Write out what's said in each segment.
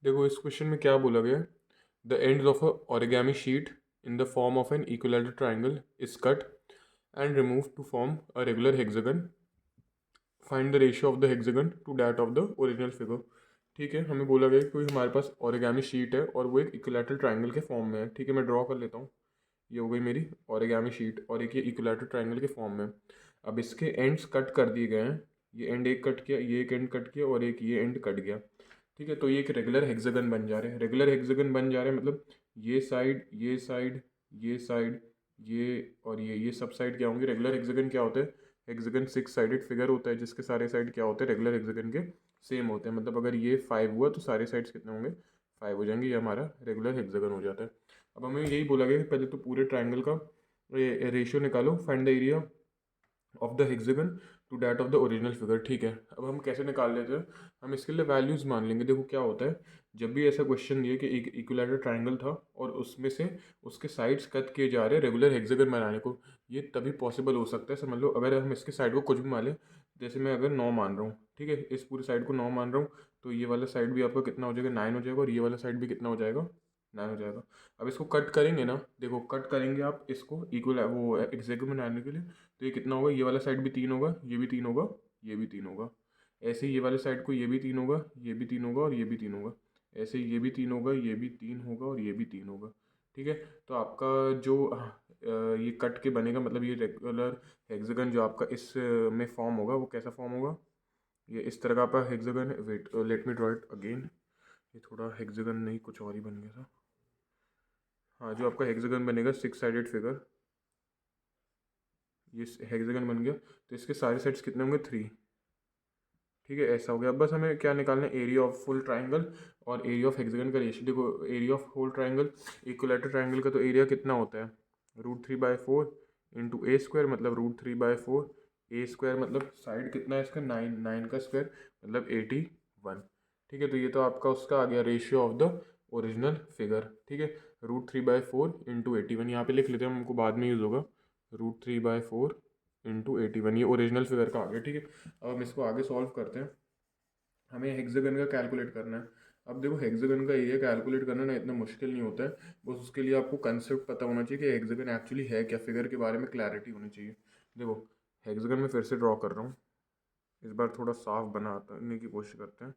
देखो इस क्वेश्चन में क्या बोला गया है, the ends of a origami sheet in the form of an equilateral triangle is cut and remove to form a regular hexagon, find the ratio of the hexagon to that of the original figure. ठीक है, हमें बोला गया कि कोई हमारे पास origami sheet है और वो एक इक्विलैटरल ट्राइंगल के फॉर्म में है। ठीक है, मैं ड्रॉ कर लेता हूँ। ये हो गई मेरी origami शीट और एक ये इक्विलैटरल ट्राइंगल के फॉर्म में। अब इसके एंड्स कट कर दिए गए हैं। ये एंड एक कट किया, ये एक एंड कट किया और एक ये एंड कट गया। ठीक है, तो ये एक रेगुलर हेक्सागन बन जा रहे हैं। रेगुलर हेक्सागन बन जा रहे हैं मतलब ये साइड, ये साइड, ये साइड, ये और ये सब साइड क्या होंगे? रेगुलर हेक्सागन क्या होते हैं? हेक्सागन 6 साइडेड फिगर होता है जिसके सारे साइड क्या होते हैं? रेगुलर हेक्सागन के सेम होते हैं। मतलब अगर ये 5 हुआ तो सारे साइड्स कितने होंगे? 5 हो जाएंगे। ये हमारा रेगुलर हेक्सागन हो जाता है। अब हमें यही बोला गया कि पहले तो पूरे ट्राइंगल का रेशियो निकालो, find the area of the hexagon to that of the original figure. ठीक है, अब हम कैसे निकाल लेते हैं? हम इसके लिए वैल्यूज़ मान लेंगे। देखो क्या होता है, जब भी ऐसा क्वेश्चन दिए कि एक इक्विलैटरल ट्राइंगल था और उसमें से उसके साइड्स कट किए जा रहे हैं रेगुलर हेक्सागन बनाने को, ये तभी पॉसिबल हो सकता है। समझ लो अगर हम इसके साइड को कुछ भी मान लें, जैसे मैं अगर 9 मान रहा हूँ, ठीक है, इस पूरे साइड को 9 मान रहा हूँ, तो ये वाला साइड भी आपका कितना हो जाएगा? 9 हो जाएगा और ये वाला साइड भी कितना हो जाएगा? 9 हो जाएगा। अब इसको कट करेंगे ना, देखो कट करेंगे आप इसको इक्वल वो हेक्सागन बनाने के लिए, तो ये कितना होगा? ये वाला साइड भी 3 होगा, ये भी 3 होगा, ये भी 3 होगा। ऐसे ही ये वाले साइड को ये भी 3 होगा, ये भी 3 होगा और ये भी 3 होगा। ऐसे ही ये भी 3 होगा, ये भी 3 होगा और ये भी 3 होगा। ठीक है, तो आपका जो ये कट के बनेगा, मतलब ये रेगुलर हेक्सागन जो आपका इस में फॉर्म होगा, वो कैसा फॉर्म होगा? ये इस तरह का आपका हेक्सागन है। Wait, let me draw it again. ये थोड़ा हेक्सागन नहीं, कुछ और ही बन गया था। हाँ, जो आपका हेक्सागन बनेगा 6 साइडेड फिगर, ये हेक्सागन बन गया। तो इसके सारे साइड्स कितने होंगे? 3। ठीक है, ऐसा हो गया। अब बस हमें क्या निकालना है? एरिया ऑफ फुल ट्राइंगल और एरिया ऑफ हेक्सागन का रेशियो। देखो area of whole triangle, equilateral triangle का तो एरिया कितना होता है? √3/4 इंटू ए स्क्वायर, मतलब √3/4। ए स्क्वायर मतलब साइड कितना है इसका? 9, 9 का स्क्वायर मतलब 81। ठीक है, तो ये तो आपका उसका आ गया ratio of the original figure. ठीक है, √3/4 इंटू 81 यहाँ पे लिख लेते हैं, हमको बाद में यूज़ होगा। √3/4 इंटू 81 ये ओरिजिनल फिगर का आ गया। ठीक है, अब हम इसको आगे सॉल्व करते हैं। हमें हेक्सागन का कैलकुलेट करना है। अब देखो हेक्सागन का एरिया कैलकुलेट करना ना इतना मुश्किल नहीं होता है, बस उसके लिए आपको कंसेप्ट पता होना चाहिए कि हेक्सागन एक्चुअली है क्या, फिगर के बारे में क्लैरिटी होनी चाहिए। देखो हेक्सागन में फिर से ड्रॉ कर रहा हूँ, इस बार थोड़ा साफ बनाने की कोशिश करते हैं।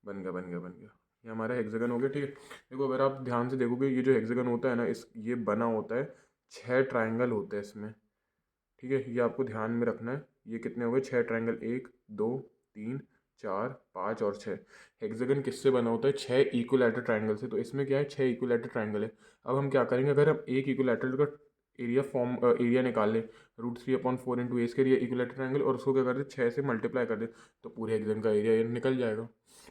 बन गया, बन गया, बन गया। ये हमारा हेक्सागन हो गया। ठीक है, देखो अगर आप ध्यान से देखोगे, ये जो हेक्सागन होता है ना, इस ये बना होता है 6 ट्राइंगल होते हैं इसमें। ठीक है, ये आपको ध्यान में रखना है। ये कितने हो गए? 6 ट्राइंगल, 1 2 3 4 5 और 6। हेक्सागन किससे बना होता है? 6 इक्विलैटरल ट्राइंगल से। तो इसमें क्या है? 6 इक्विलैटरल ट्राइंगल है। अब हम क्या करेंगे, अगर हम एक इक्विलैटरल का एरिया निकाल लें, √3/4 इंटू ए स्क्वायर, ये इक्विलैटरल ट्राइंगल, और उसको क्या कर दें? 6 से मल्टीप्लाई कर दें, तो पूरे हेक्सागन का एरिया ये निकल जाएगा।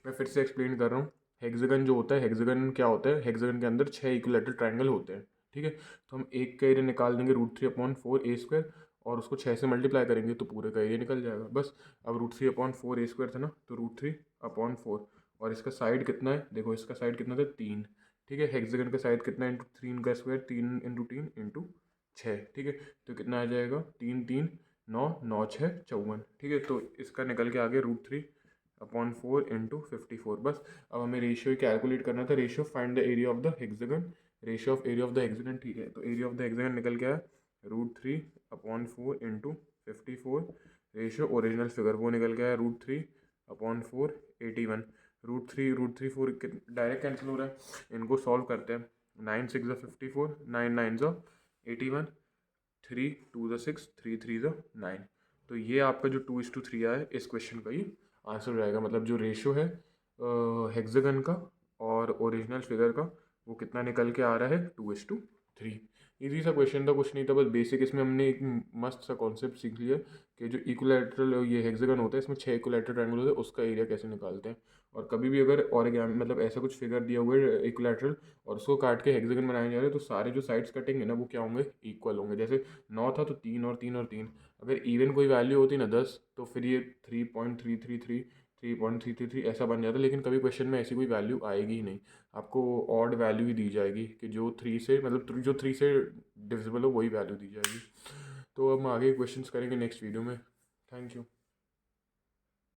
मैं फिर से एक्सप्लेन कर रहा हूँ। हेक्सागन जो होता है, हेक्सागन क्या होता है? हेक्सागन के अंदर 6 इक्विलैटरल ट्राइंगल होते हैं। ठीक है, तो हम एक का एरिया निकाल देंगे √3/4 ए स्क्वायर, और उसको 6 से मल्टीप्लाई करेंगे तो पूरे का एरिया निकल जाएगा बस। अब √3/4 ए स्क्वायर था ना, तो √3/4, और इसका साइड कितना है? देखो इसका साइड कितना था? 3। ठीक है, हेक्सागन का साइड कितना इंटू 3 का स्क्वायर? 3 into 3 into 6। ठीक है, तो कितना आ जाएगा? 3 3 9 9 6 54। ठीक है, तो इसका निकल के आगे √3/4 इंटू 54 बस। अब हमें रेशियो कैलकुलेट करना था। Ratio find the area of the hexagon, ratio of area of the hexagon. ठीक है, तो एरिया ऑफ द हेक्सागन निकल गया √3/4 इंटू 54। रेशियो ओरिजिनल फिगर वो निकल गया है √3/4 81। √3 4 डायरेक्ट कैंसिल हो रहा है, इनको सॉल्व करते हैं। 9 6 54, 9 9 81, 3 2 6, 3 3 9। तो ये आपका जो 2:3 आया है, इस क्वेश्चन का ये आंसर रहेगा। मतलब जो रेशियो है हेक्सागन का और ओरिजिनल फिगर का, वो कितना निकल के आ रहा है? 2:3। इजी सा क्वेश्चन था, कुछ नहीं था, बस बेसिक। इसमें हमने एक मस्त सा कॉन्सेप्ट सीख लिया कि जो इक्विलैटरल ये हेक्सागन होता है, इसमें 6 इक्विलैटरल ट्रायंगल होते हैं, उसका एरिया कैसे निकालते हैं। और कभी भी अगर ऑरिगेमी मतलब ऐसा कुछ फिगर दिया हुआ है इक्विलैटरल, और उसको काट के हेक्सागन बनाए जा रहे हैं, तो सारे जो साइड्स कटेंगे ना, वो क्या होंगे? इक्वल होंगे। जैसे 9 था तो 3 और 3 और 3। अगर इवन कोई वैल्यू होती ना 10, तो फिर ये 3.333, 3.333 ऐसा बन जाता है। लेकिन कभी क्वेश्चन में ऐसी कोई वैल्यू आएगी ही नहीं, आपको ऑड वैल्यू ही दी जाएगी कि जो 3 से मतलब जो 3 से डिविजिबल हो वही वैल्यू दी जाएगी। तो अब हम आगे क्वेश्चंस करेंगे नेक्स्ट वीडियो में। Thank you.